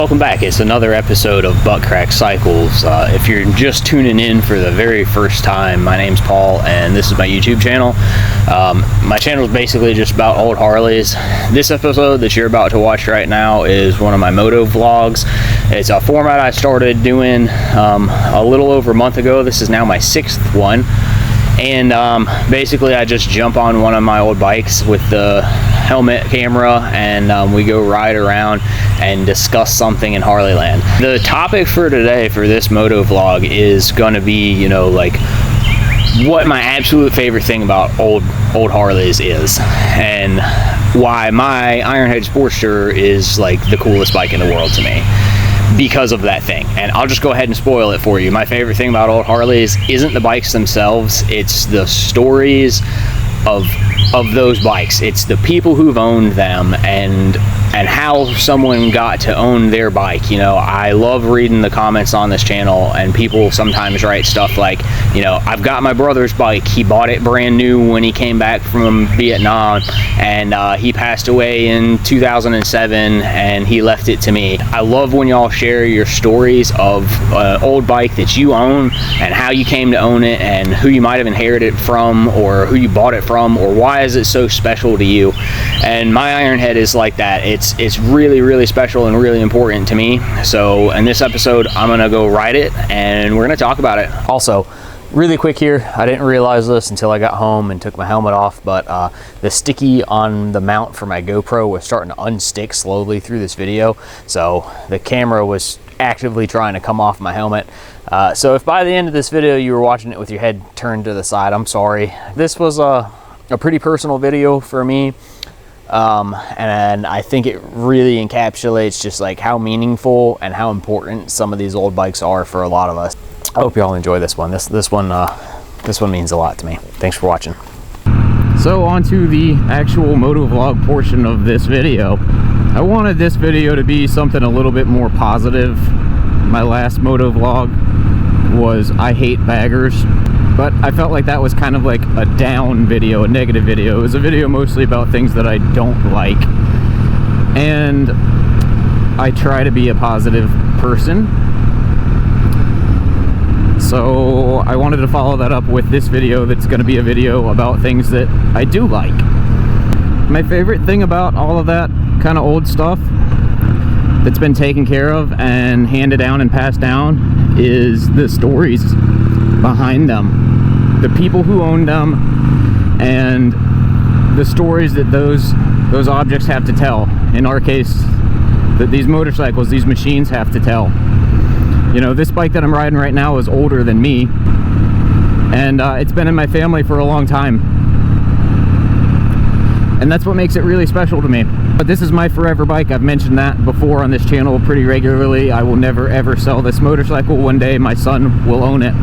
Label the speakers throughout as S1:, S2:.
S1: welcome back. It's another episode of Butt Crack Cycles. If you're just tuning in for the very first time, my name's Paul and this is my YouTube channel. My channel is basically just about old Harleys. This episode that you're about to watch right now is one of my moto vlogs. It's a format I started doing a little over a month ago. This is now my 6th one. And basically I just jump on one of my old bikes with the helmet, camera, and we go ride around and discuss something in Harley land. The topic for today for this moto vlog is going to be, you know, like what my absolute favorite thing about old Harleys is, and why my Ironhead Sportster is like the coolest bike in the world to me because of that thing. And I'll just go ahead and spoil it for you. My favorite thing about old Harleys isn't the bikes themselves, it's the stories of those bikes. It's the people who've owned them and how someone got to own their bike. You know, I love reading the comments on this channel, and people sometimes write stuff like, you know, I've got my brother's bike, he bought it brand new when he came back from Vietnam, and he passed away in 2007 and he left it to me. I love when y'all share your stories of an old bike that you own and how you came to own it and who you might have inherited it from, or who you bought it from, or why is it so special to you. And my Ironhead is like that. It's really special and really important to me. So in this episode I'm gonna go ride it and we're gonna talk about it. Also, really quick here, I didn't realize this until I got home and took my helmet off, but the sticky on the mount for my GoPro was starting to unstick slowly through this video, so the camera was actively trying to come off my helmet. So if by the end of this video you were watching it with your head turned to the side, I'm sorry. This was a pretty personal video for me, and I think it really encapsulates just like how meaningful and how important some of these old bikes are for a lot of us. I hope y'all enjoy this one. This one means a lot to me. Thanks for watching. So on to the actual moto vlog portion of this video. I wanted this video to be something a little bit more positive. My last moto vlog was I hate baggers, but I felt like that was kind of like a down video, a negative video. It was a video mostly about things that I don't like, and I try to be a positive person. So I wanted to follow that up with this video that's going to be a video about things that I do like. My favorite thing about all of that kind of old stuff that's been taken care of and handed down and passed down is the stories behind them, the people who owned them, and the stories that those objects have to tell. In our case, that these motorcycles, these machines have to tell. You know, this bike that I'm riding right now is older than me, and it's been in my family for a long time, and that's what makes it really special to me. But this is my forever bike. I've mentioned that before on this channel pretty regularly. I will never ever sell this motorcycle. One day my son will own it.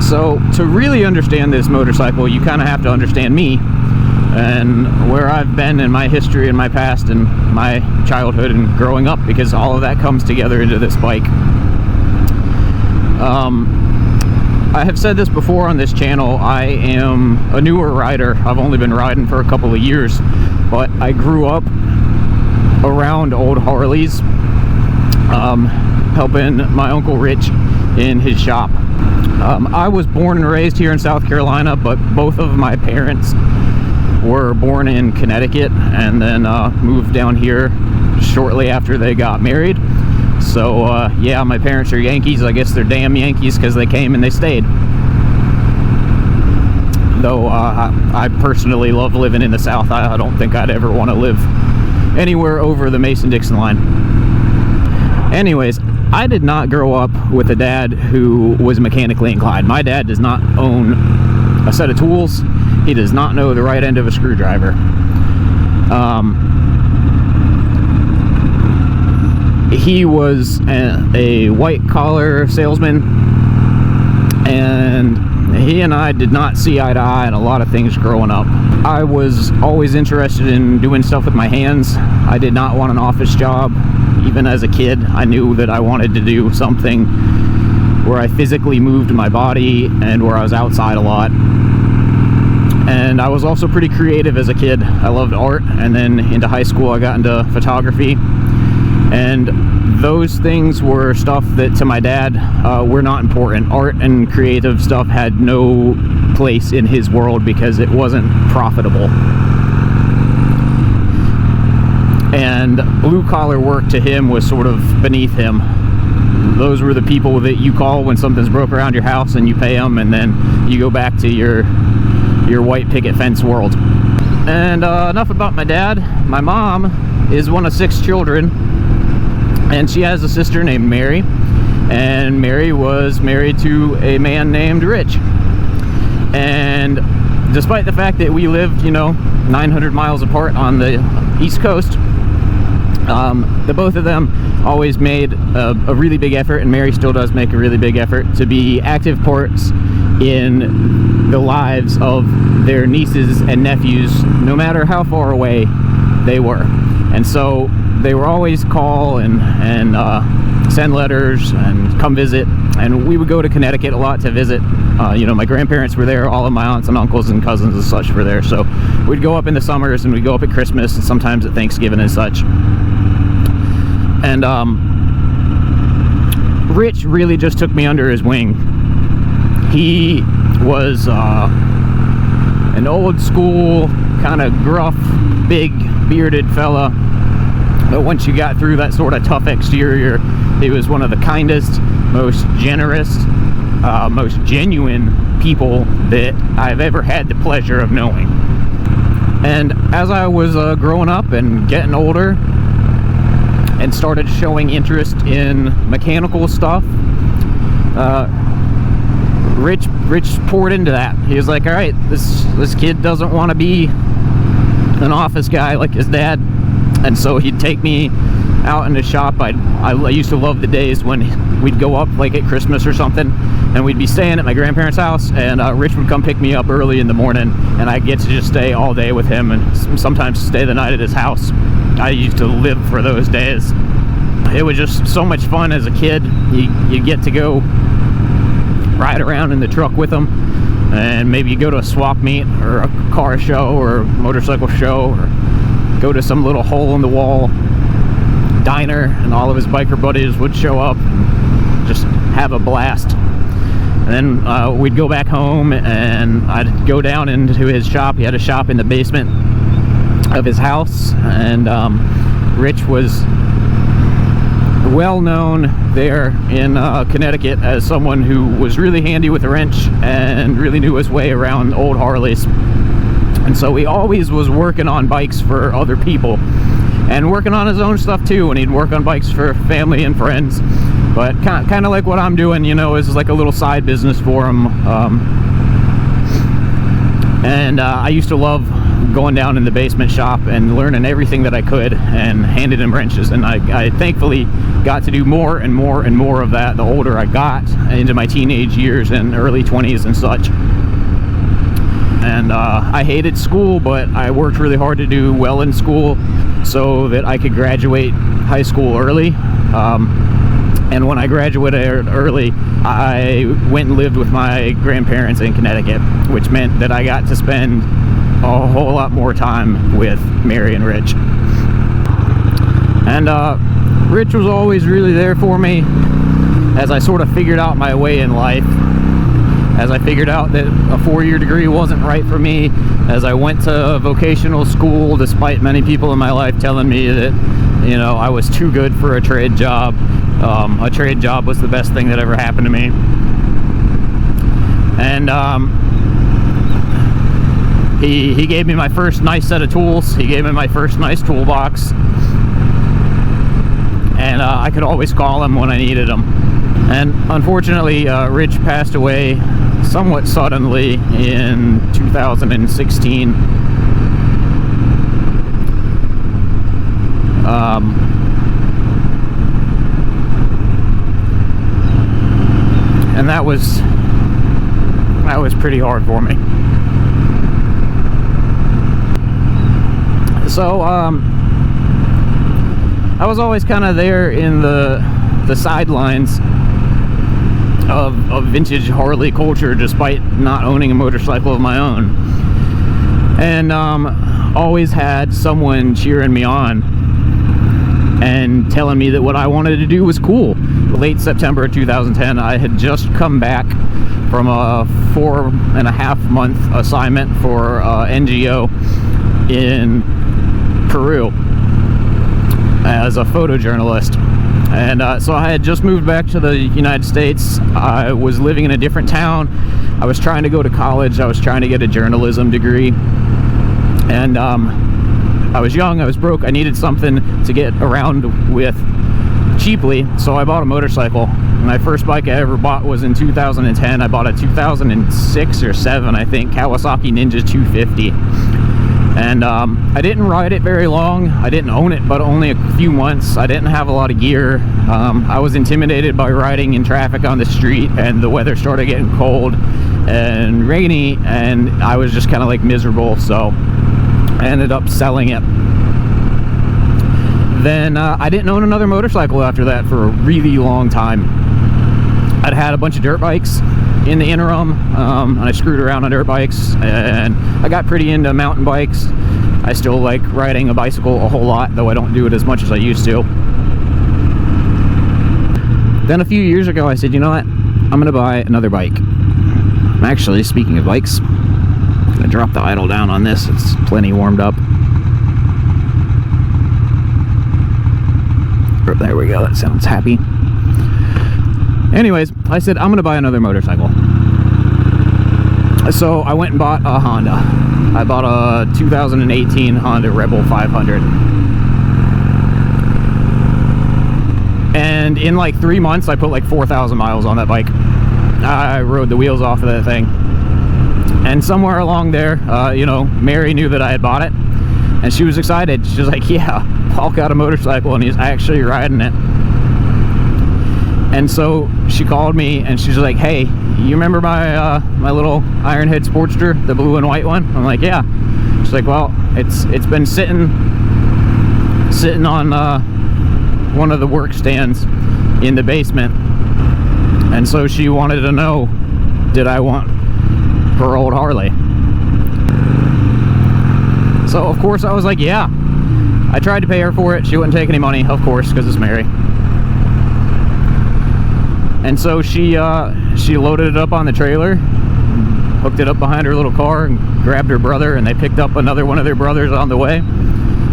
S1: So to really understand this motorcycle, you kind of have to understand me and where I've been in my history and my past and my childhood and growing up, because all of that comes together into this bike. I have said this before on this channel, I am a newer rider. I've only been riding for a couple of years, but I grew up around old Harleys, helping my Uncle Rich in his shop. I was born and raised here in South Carolina, but both of my parents were born in Connecticut and then moved down here shortly after they got married. So yeah, my parents are Yankees. I guess they're damn Yankees because they came and they stayed. Though I personally love living in the South. I don't think I'd ever want to live anywhere over the Mason-Dixon line. Anyways, I did not grow up with a dad who was mechanically inclined. My dad does not own a set of tools. He does not know the right end of a screwdriver. He was a white-collar salesman, and he and I did not see eye to eye on a lot of things growing up. I was always interested in doing stuff with my hands. I did not want an office job. Even as a kid, I knew that I wanted to do something where I physically moved my body and where I was outside a lot. And I was also pretty creative as a kid. I loved art, and then into high school I got into photography. And those things were stuff that to my dad were not important. Art and creative stuff had no place in his world because it wasn't profitable. And blue-collar work to him was sort of beneath him. Those were the people that you call when something's broke around your house, and you pay them, and then you go back to your white picket fence world. And enough about my dad. My mom is one of 6 children, and she has a sister named Mary. And Mary was married to a man named Rich. And despite the fact that we lived, 900 miles apart on the East Coast, the both of them always made a really big effort, and Mary still does make a really big effort to be active parts in the lives of their nieces and nephews, no matter how far away they were. And so they were always call and send letters and come visit, and we would go to Connecticut a lot to visit. My grandparents were there, all of my aunts and uncles and cousins and such were there, so we'd go up in the summers, and we'd go up at Christmas and sometimes at Thanksgiving and such. And Rich really just took me under his wing. He was an old school, kind of gruff, big, bearded fella. But once you got through that sort of tough exterior, he was one of the kindest, most generous, most genuine people that I've ever had the pleasure of knowing. And as I was growing up and getting older and started showing interest in mechanical stuff, Rich poured into that. He was like, all right, this kid doesn't want to be an office guy like his dad. And so he'd take me out in the shop. I used to love the days when we'd go up like at Christmas or something, and we'd be staying at my grandparents' house, and Rich would come pick me up early in the morning, and I'd get to just stay all day with him and sometimes stay the night at his house. I used to live for those days. It was just so much fun as a kid. You get to go ride around in the truck with him, and maybe you go to a swap meet or a car show or a motorcycle show, or go to some little hole-in-the-wall diner, and all of his biker buddies would show up and just have a blast. And then we'd go back home, and I'd go down into his shop. He had a shop in the basement of his house, and Rich was well known there in Connecticut as someone who was really handy with a wrench and really knew his way around old Harleys. And so he always was working on bikes for other people and working on his own stuff too, and he'd work on bikes for family and friends. But kind of like what I'm doing, is like a little side business for him. And I used to love going down in the basement shop and learning everything that I could and handing him wrenches. And I thankfully got to do more and more and more of that the older I got into my teenage years and early 20s and such. And I hated school, but I worked really hard to do well in school so that I could graduate high school early. And when I graduated early, I went and lived with my grandparents in Connecticut, which meant that I got to spend a whole lot more time with Mary and Rich. And Rich was always really there for me as I sort of figured out my way in life, as I figured out that a 4-year degree wasn't right for me, as I went to vocational school despite many people in my life telling me that, I was too good for a trade job. A trade job was the best thing that ever happened to me. And he gave me my first nice set of tools. He gave me my first nice toolbox. And I could always call him when I needed him. And unfortunately, Rich passed away somewhat suddenly in 2016. And that was pretty hard for me. So I was always kind of there in the sidelines of vintage Harley culture, despite not owning a motorcycle of my own, and always had someone cheering me on. and telling me that what I wanted to do was cool. Late September of 2010, I had just come back from a 4.5-month assignment for NGO in Peru as a photojournalist. And so I had just moved back to the United States. I was living in a different town. I was trying to go to college. I was trying to get a journalism degree. And I was young, I was broke, I needed something to get around with cheaply, so I bought a motorcycle. My first bike I ever bought was in 2010. I bought a 2006 or 7, I think, Kawasaki Ninja 250. And I didn't ride it very long. I didn't own it, but only a few months. I didn't have a lot of gear. I was intimidated by riding in traffic on the street, and the weather started getting cold and rainy, and I was just kind of like miserable, so I ended up selling it. Then I didn't own another motorcycle after that for a really long time. I'd had a bunch of dirt bikes in the interim, and I screwed around on dirt bikes, and I got pretty into mountain bikes. I still like riding a bicycle a whole lot, though I don't do it as much as I used to. Then a few years ago I said, you know what, I'm gonna buy another bike. Actually, speaking of bikes, I'm gonna drop the idle down on this. It's plenty warmed up. Oh, there we go, that sounds happy. Anyways, I said I'm gonna buy another motorcycle. So I went and bought a Honda. I bought a 2018 Honda Rebel 500. And in like 3 months, I put like 4,000 miles on that bike. I rode the wheels off of that thing. And somewhere along there, you know, Mary knew that I had bought it, and she was excited. She was like, yeah, Paul got a motorcycle and he's actually riding it. And so she called me and she's like, hey, you remember my my little Ironhead Sportster, the blue and white one? I'm like, yeah. She's like, well, it's been sitting on one of the work stands in the basement. And so she wanted to know, did I want her old Harley? So of course I was like, yeah. I tried to pay her for it. She wouldn't take any money, of course, because it's Mary. And so she loaded it up on the trailer, hooked it up behind her little car, and grabbed her brother, and they picked up another one of their brothers on the way.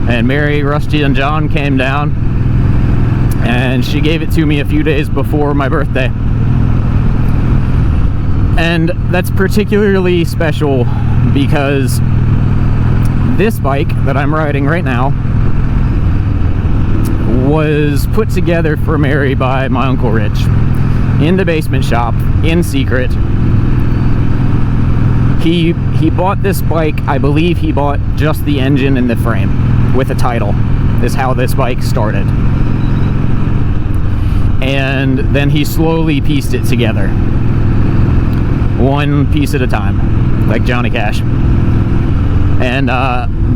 S1: And Mary, Rusty, and John came down, and she gave it to me a few days before my birthday. And that's particularly special because this bike that I'm riding right now was put together for Mary by my Uncle Rich in the basement shop, in secret. He bought this bike, I believe he bought just the engine and the frame with a title, is how this bike started. And then he slowly pieced it together, one piece at a time, like Johnny Cash. And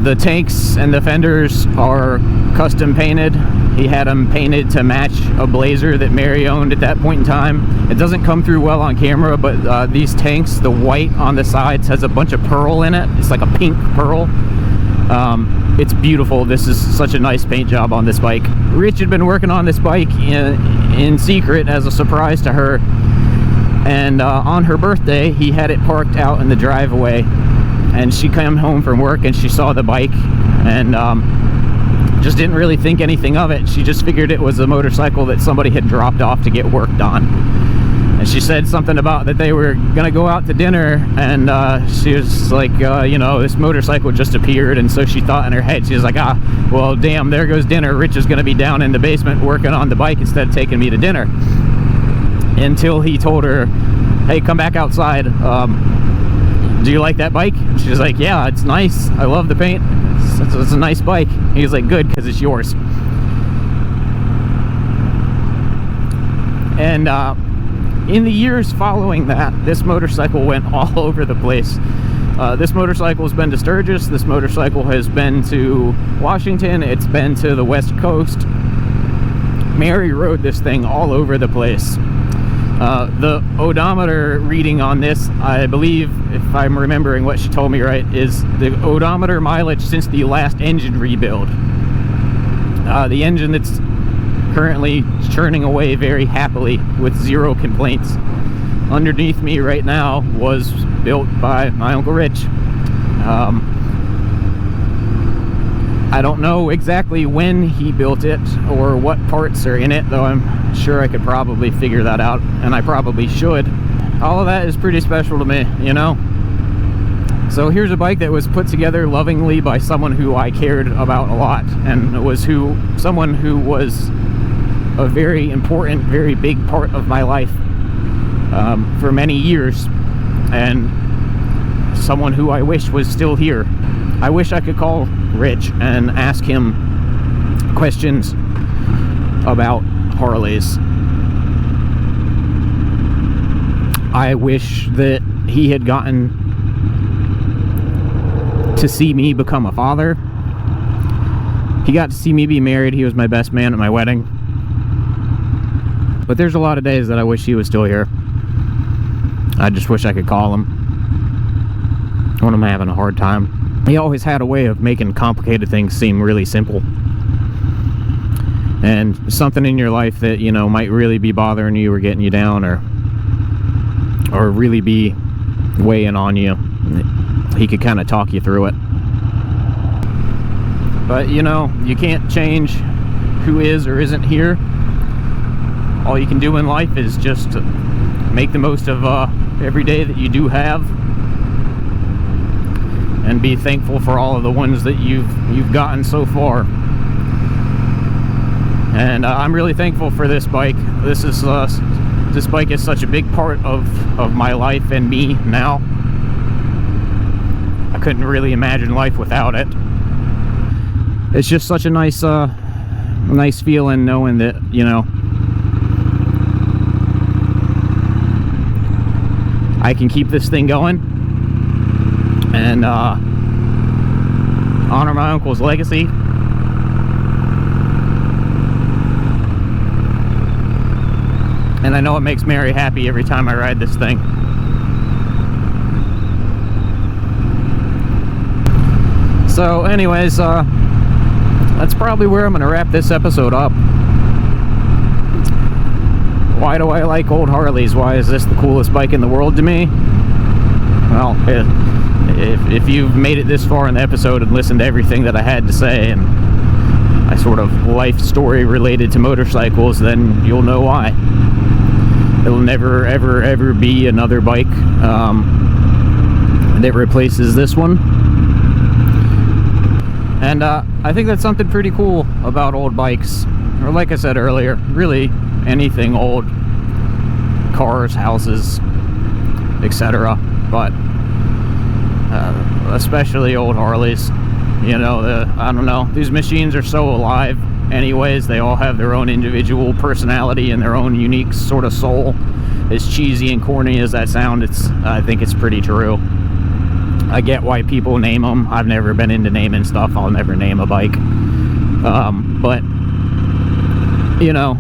S1: the tanks and the fenders are custom painted. He had them painted to match a Blazer that Mary owned at that point in time. It doesn't come through well on camera, but these tanks, the white on the sides has a bunch of pearl in it. It's like a pink pearl. It's beautiful. This is such a nice paint job on this bike. Rich had been working on this bike in secret as a surprise to her. And on her birthday, he had it parked out in the driveway. And she came home from work and she saw the bike and just didn't really think anything of it. She just figured it was a motorcycle that somebody had dropped off to get worked on. And she said something about that they were gonna go out to dinner, and she was like, you know, this motorcycle just appeared. And so she thought in her head, she was like, ah, well, damn, there goes dinner. Rich is gonna be down in the basement working on the bike instead of taking me to dinner. Until he told her, hey, come back outside. Do you like that bike? And she's like, yeah, it's nice. I love the paint. It's a nice bike. He's like, good, because it's yours. And in the years following that, this motorcycle went all over the place. This motorcycle has been to Sturgis. This motorcycle has been to Washington. It's been to the West Coast. Mary rode this thing all over the place. The odometer reading on this, I believe, if I'm remembering what she told me right, is the odometer mileage since the last engine rebuild.
S2: The engine that's currently churning away very happily with zero complaints underneath me right now was built by my Uncle Rich. I don't know exactly when he built it or what parts are in it, though I'm sure I could probably figure that out, and I probably should. All of that is pretty special to me, you know? So here's a bike that was put together lovingly by someone who I cared about a lot, and was someone who was a very important, very big part of my life for many years, and someone who I wish was still here. I wish I could call Rich and ask him questions about Harleys. I wish that he had gotten to see me become a father. He got to see me be married. He was my best man at my wedding. But there's a lot of days that I wish he was still here. I just wish I could call him when I'm having a hard time. He always had a way of making complicated things seem really simple. And something in your life that, you know, might really be bothering you or getting you down or really be weighing on you, he could kind of talk you through it. But, you know, you can't change who is or isn't here. All you can do in life is just make the most of every day that you do have, and be thankful for all of the ones that you've gotten so far. And I'm really thankful for this bike. This bike is such a big part of my life and me now. I couldn't really imagine life without it. It's just such a nice feeling knowing that, you know, I can keep this thing going and honor my uncle's legacy. And I know it makes Mary happy every time I ride this thing. So anyways, that's probably where I'm going to wrap this episode up. Why do I like old Harleys? Why is this the coolest bike in the world to me? Well, if you've made it this far in the episode and listened to everything that I had to say, and my sort of life story related to motorcycles, then you'll know why. There'll never, ever, ever be another bike that replaces this one. And I think that's something pretty cool about old bikes. Or like I said earlier, really anything old. Cars, houses, etc. But especially old Harleys. You know, I don't know, these machines are so alive anyways. They all have their own individual personality and their own unique sort of soul. As cheesy and corny as that sounds, I think it's pretty true. I get why people name them. I've never been into naming stuff. I'll never name a bike. But, you know,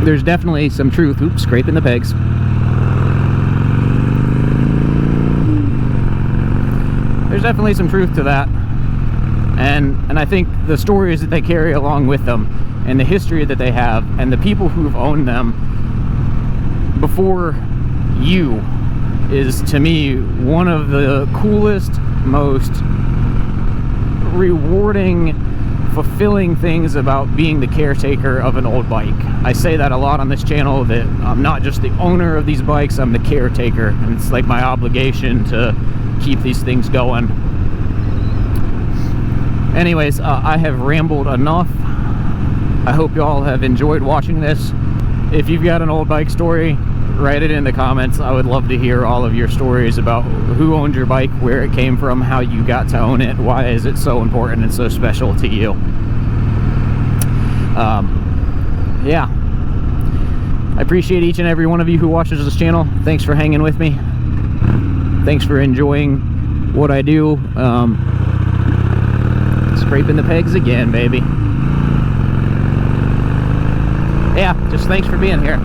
S2: there's definitely some truth. Oops, scraping the pegs. There's definitely some truth to that. And I think the stories that they carry along with them, and the history that they have, and the people who've owned them before you, is to me one of the coolest, most rewarding, fulfilling things about being the caretaker of an old bike. I say that a lot on this channel, that I'm not just the owner of these bikes, I'm the caretaker, and it's like my obligation to keep these things going. Anyways, I have rambled enough. I hope y'all have enjoyed watching this. If you've got an old bike story, write it in the comments. I would love to hear all of your stories about who owned your bike, where it came from, how you got to own it, why is it so important and so special to you. Yeah, I appreciate each and every one of you who watches this channel. Thanks for hanging with me. Thanks for enjoying what I do. Scraping the pegs again, baby. Yeah, just thanks for being here.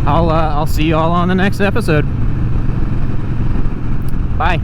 S2: I'll see y'all on the next episode. Bye.